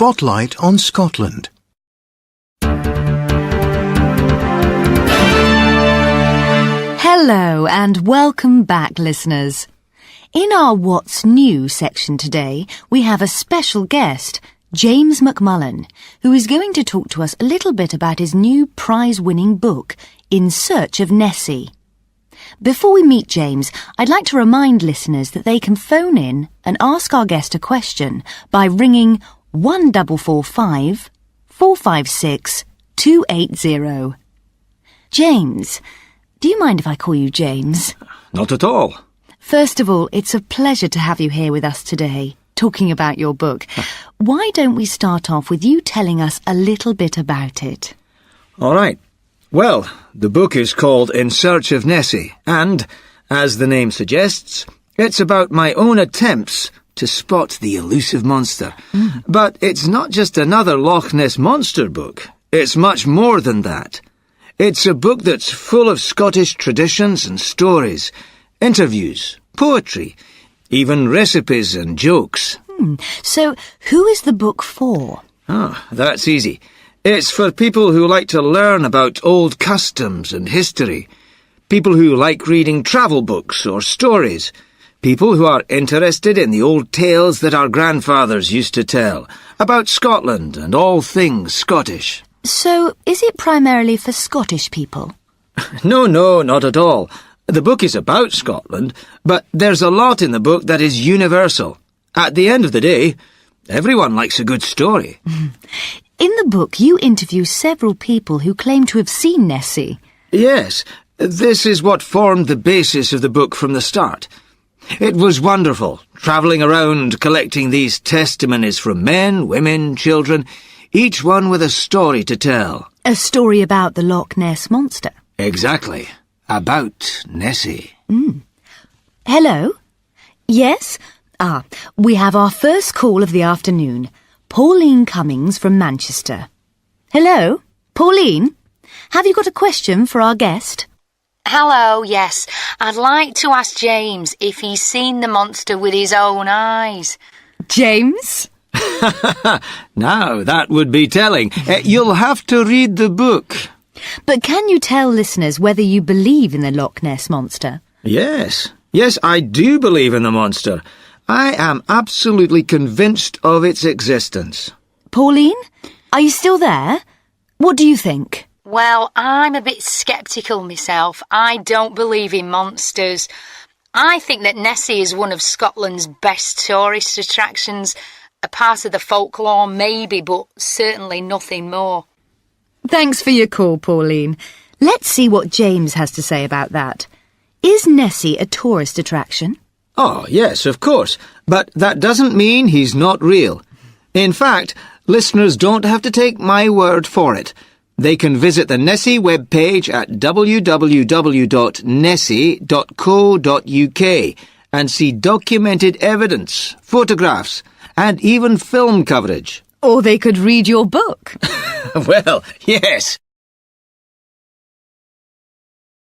Spotlight on Scotland. Hello and welcome back, listeners. In our What's New section today, we have a special guest, James McMullen, who is going to talk to us a little bit about his new prize-winning book, In Search of Nessie. Before we meet James, I'd like to remind listeners that they can phone in and ask our guest a question by ringing 1445 456 280. James, do you mind if I call you James? Not at all. First of all, it's a pleasure to have you here with us today, talking about your book. Why don't we start off with you telling us a little bit about it? All right. Well, the book is called In Search of Nessie, and, as the name suggests, it's about my own attempts to spot the elusive monster. But it's not just another Loch Ness Monster book. It's much more than that. It's a book that's full of Scottish traditions and stories, interviews, poetry, even recipes and jokes. So, who is the book for? That's easy. It's for people who like to learn about old customs and history, people who like reading travel books or stories, people who are interested in the old tales that our grandfathers used to tell about Scotland and all things Scottish. So, is it primarily for Scottish people? No, not at all. The book is about Scotland, but there's a lot in the book that is universal. At the end of the day, everyone likes a good story. In the book, you interview several people who claim to have seen Nessie. Yes, this is what formed the basis of the book from the start. It was wonderful, travelling around collecting these testimonies from men, women, children, each one with a story to tell. A story about the Loch Ness Monster. Exactly. About Nessie. Hello? Yes? We have our first call of the afternoon. Pauline Cummings from Manchester. Hello? Pauline? Have you got a question for our guest? Hello, yes. I'd like to ask James if he's seen the monster with his own eyes. James? Now, that would be telling. You'll have to read the book. But can you tell listeners whether you believe in the Loch Ness Monster? Yes, I do believe in the monster. I am absolutely convinced of its existence. Pauline? Are you still there? What do you think? Well, I'm a bit sceptical myself. I don't believe in monsters. I think that Nessie is one of Scotland's best tourist attractions. A part of the folklore, maybe, but certainly nothing more. Thanks for your call, Pauline. Let's see what James has to say about that. Is Nessie a tourist attraction? Oh, yes, of course. But that doesn't mean he's not real. In fact, listeners don't have to take my word for it. They can visit the Nessie webpage at www.nessie.co.uk and see documented evidence, photographs, and even film coverage. Or they could read your book. Well, yes.